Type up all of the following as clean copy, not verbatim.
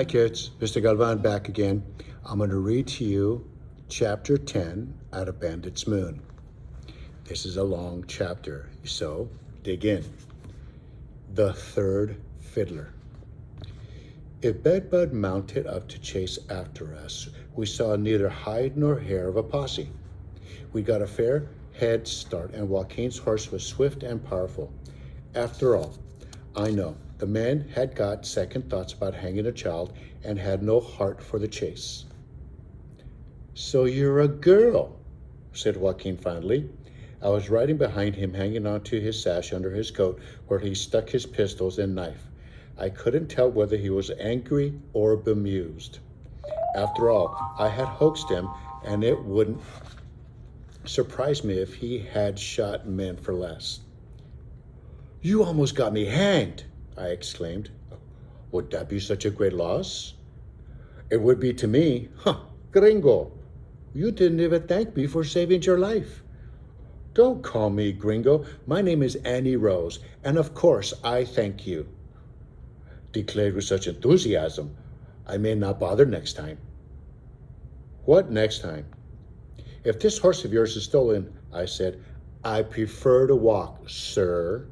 Hi kids, Mr. Galvan back again. I'm going to read to you chapter 10 out of Bandit's Moon. This is a long chapter, so dig in. The Third Fiddler. If Bedbud mounted up to chase after us, we saw neither hide nor hair of a posse. We got a fair head start, and Joaquin's horse was swift and powerful. After all, I know the man had got second thoughts about hanging a child and had no heart for the chase. "So you're a girl," said Joaquin finally. I was riding behind him, hanging onto his sash under his coat where he stuck his pistols and knife. I couldn't tell whether he was angry or bemused. After all, I had hoaxed him, and it wouldn't surprise me if he had shot men for less. "You almost got me hanged," I exclaimed. "Would that be such a great loss?" "It would be to me." "Huh, gringo. You didn't even thank me for saving your life." "Don't call me gringo. My name is Annie Rose, and of course I thank you." Declared with such enthusiasm, I may not bother next time. "What next time?" "If this horse of yours is stolen," I said, "I prefer to walk, sir."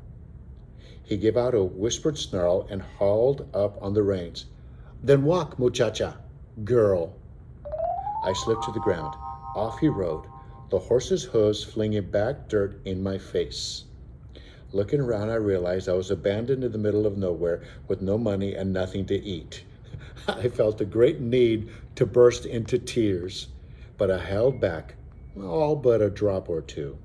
He gave out a whispered snarl and hauled up on the reins. "Then walk, muchacha, girl." I slipped to the ground. Off he rode, the horse's hooves flinging back dirt in my face. Looking around, I realized I was abandoned in the middle of nowhere with no money and nothing to eat. I felt a great need to burst into tears, but I held back, all but a drop or two.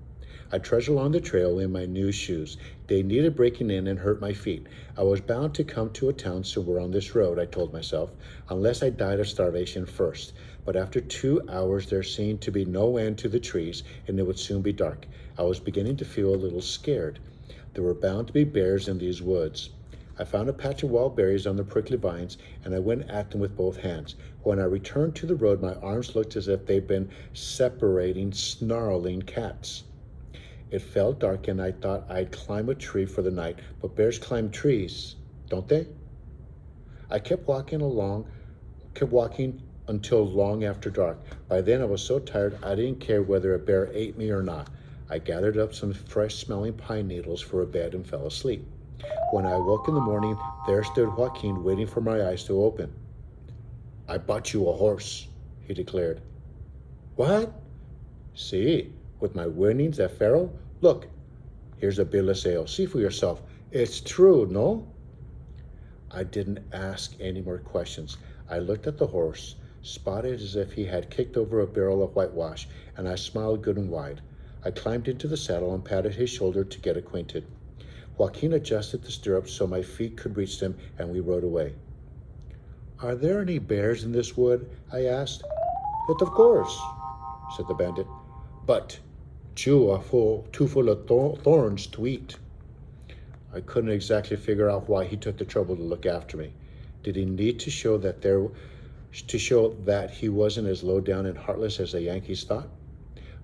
I trudged along the trail in my new shoes. They needed breaking in and hurt my feet. I was bound to come to a town somewhere on this road, I told myself, unless I died of starvation first. But after 2 hours, there seemed to be no end to the trees, and it would soon be dark. I was beginning to feel a little scared. There were bound to be bears in these woods. I found a patch of wild berries on the prickly vines, and I went at them with both hands. When I returned to the road, my arms looked as if they'd been separating snarling cats. It felt dark, and I thought I'd climb a tree for the night, but bears climb trees, don't they? I kept walking until long after dark. By then I was so tired I didn't care whether a bear ate me or not. I gathered up some fresh-smelling pine needles for a bed and fell asleep. When I awoke in the morning, there stood Joaquin waiting for my eyes to open. "I bought you a horse," he declared. "What?" "See, with my winnings at Faro. Look, here's a bill of sale. See for yourself. It's true, no?" I didn't ask any more questions. I looked at the horse, spotted as if he had kicked over a barrel of whitewash, and I smiled good and wide. I climbed into the saddle and patted his shoulder to get acquainted. Joaquin adjusted the stirrups so my feet could reach them, and we rode away. "Are there any bears in this wood?" I asked. "But of course," said the bandit. "But you are too full of thorns to eat." I couldn't exactly figure out why he took the trouble to look after me. Did he need to show that he wasn't as low down and heartless as the Yankees thought?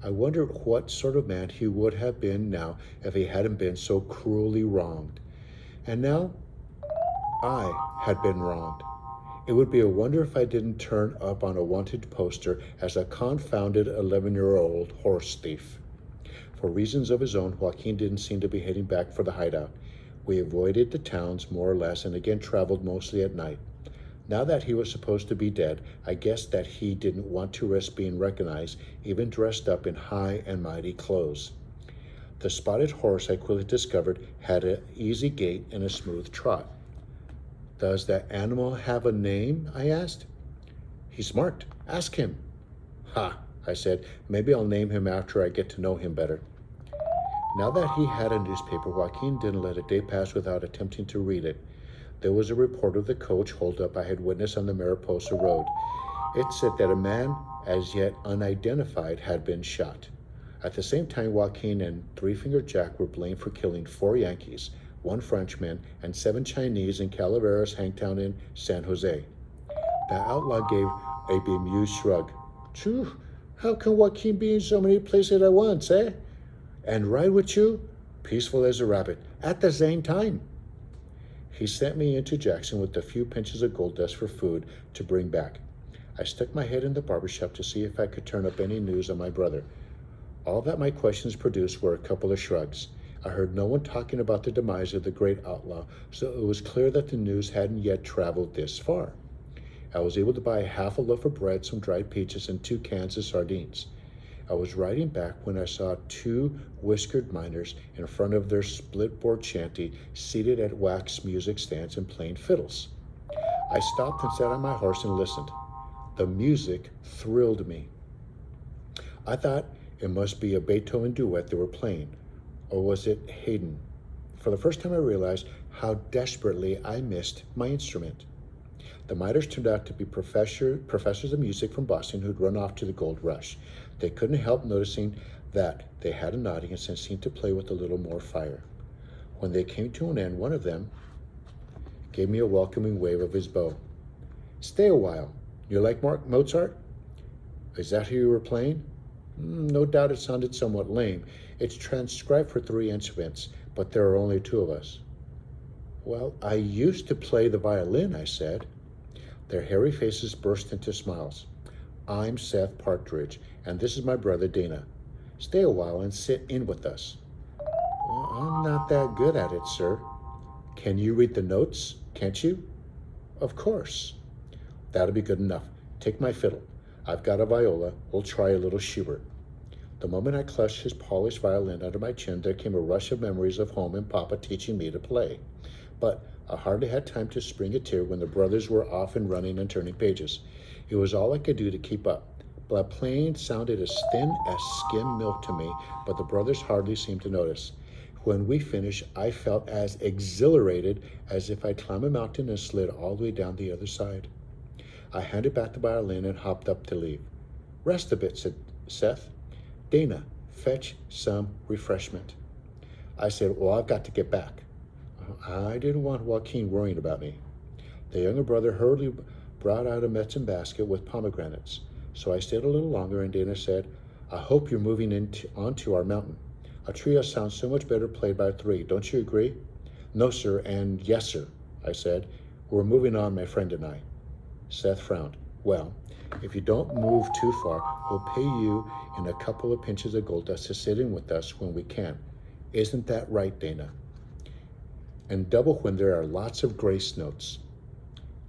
I wondered what sort of man he would have been now if he hadn't been so cruelly wronged. And now I had been wronged. It would be a wonder if I didn't turn up on a wanted poster as a confounded 11-year-old horse thief. For reasons of his own, Joaquin didn't seem to be heading back for the hideout. We avoided the towns more or less and again traveled mostly at night. Now that he was supposed to be dead, I guessed that he didn't want to risk being recognized, even dressed up in high and mighty clothes. The spotted horse, I quickly discovered, had an easy gait and a smooth trot. "Does that animal have a name?" I asked. "He's smart. Ask him." "Ha," I said. "Maybe I'll name him after I get to know him better." Now that he had a newspaper, Joaquin didn't let a day pass without attempting to read it. There was a report of the coach holdup I had witnessed on the Mariposa Road. It said that a man, as yet unidentified, had been shot. At the same time, Joaquin and Three-Finger Jack were blamed for killing 4 Yankees, 1 Frenchman, and 7 Chinese in Calaveras Hangtown in San Jose. The outlaw gave a bemused shrug. "Phew, how can Joaquin be in so many places at once, eh? And ride with you, peaceful as a rabbit, at the same time." He sent me into Jackson with a few pinches of gold dust for food to bring back. I stuck my head in the barber shop to see if I could turn up any news on my brother. All that my questions produced were a couple of shrugs. I heard no one talking about the demise of the great outlaw, so it was clear that the news hadn't yet traveled this far. I was able to buy half a loaf of bread, some dried peaches, and 2 cans of sardines. I was riding back when I saw 2 whiskered miners in front of their split-board shanty, seated at wax music stands and playing fiddles. I stopped and sat on my horse and listened. The music thrilled me. I thought it must be a Beethoven duet they were playing, or was it Haydn? For the first time I realized how desperately I missed my instrument. The miners turned out to be professors of music from Boston who'd run off to the gold rush. They couldn't help noticing that they had an audience and seemed to play with a little more fire. When they came to an end, one of them gave me a welcoming wave of his bow. "Stay a while. You like Mozart? Is that who you were playing?" No doubt it sounded somewhat lame. It's transcribed for 3 instruments, but there are only 2 of us. "Well, I used to play the violin," I said. Their hairy faces burst into smiles. "I'm Seth Partridge, and this is my brother Dana. Stay a while and sit in with us." "Well, I'm not that good at it, sir." "Can you read the notes, can't you?" "Of course." "That'll be good enough. Take my fiddle. I've got a viola. We'll try a little Schubert." The moment I clutched his polished violin under my chin, there came a rush of memories of home and Papa teaching me to play. But I hardly had time to spring a tear when the brothers were off and running and turning pages. It was all I could do to keep up. But playing sounded as thin as skim milk to me, but the brothers hardly seemed to notice. When we finished, I felt as exhilarated as if I'd climbed a mountain and slid all the way down the other side. I handed back the violin and hopped up to leave. "Rest a bit," said Seth. "Dana, fetch some refreshment." I said, "Well, I've got to get back." I didn't want Joaquin worrying about me. The younger brother hurriedly brought out a medicine basket with pomegranates. So I stayed a little longer, and Dana said, "I hope you're moving onto our mountain. A trio sounds so much better played by 3. Don't you agree?" "No, sir, and yes, sir," I said. "We're moving on, my friend and I." Seth frowned. "Well, if you don't move too far, we'll pay you in a couple of pinches of gold dust to sit in with us when we can. Isn't that right, Dana? And double when there are lots of grace notes."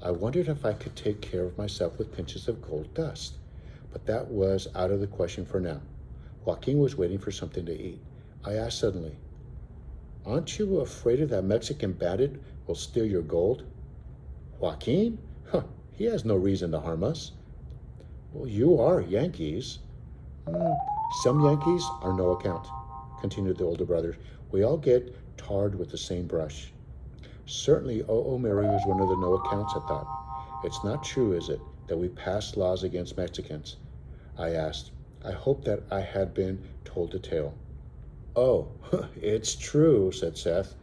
I wondered if I could take care of myself with pinches of gold dust, but that was out of the question for now. Joaquin was waiting for something to eat. I asked suddenly, "Aren't you afraid of that Mexican bandit will steal your gold?" "Joaquin? Huh, he has no reason to harm us." "Well, you are Yankees." Some Yankees are no account," continued the older brother. "We all get tarred with the same brush." Certainly, Mary was one of the no accounts, I thought. "It's not true, is it, that we passed laws against Mexicans?" I asked. I hoped that I had been told the tale. "Oh, it's true," said Seth.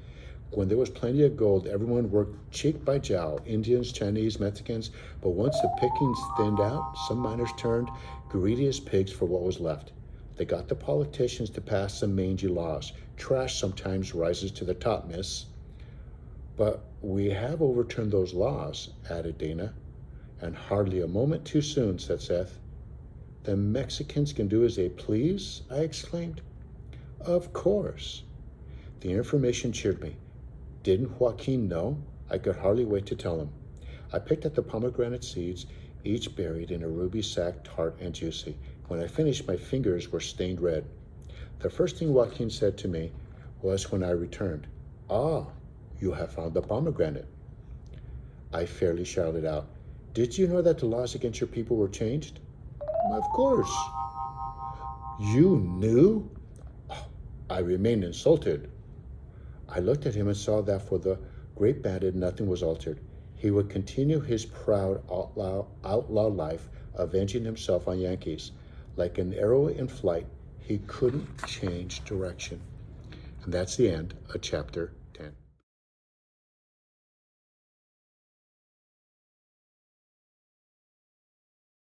"When there was plenty of gold, everyone worked cheek by jowl, Indians, Chinese, Mexicans, but once the pickings thinned out, some miners turned greedy as pigs for what was left. They got the politicians to pass some mangy laws. Trash sometimes rises to the top, miss." "But we have overturned those laws," added Dana. "And hardly a moment too soon," said Seth. "The Mexicans can do as they please?" I exclaimed. "Of course." The information cheered me. Didn't Joaquin know? I could hardly wait to tell him. I picked up the pomegranate seeds, each buried in a ruby sack, tart and juicy. When I finished, my fingers were stained red. The first thing Joaquin said to me was when I returned, "Ah, you have found the pomegranate." I fairly shouted out, "Did you know that the laws against your people were changed?" "Of course." "You knew?" I remained insulted. I looked at him and saw that for the great bandit, nothing was altered. He would continue his proud outlaw life, avenging himself on Yankees. Like an arrow in flight, he couldn't change direction. And that's the end of chapter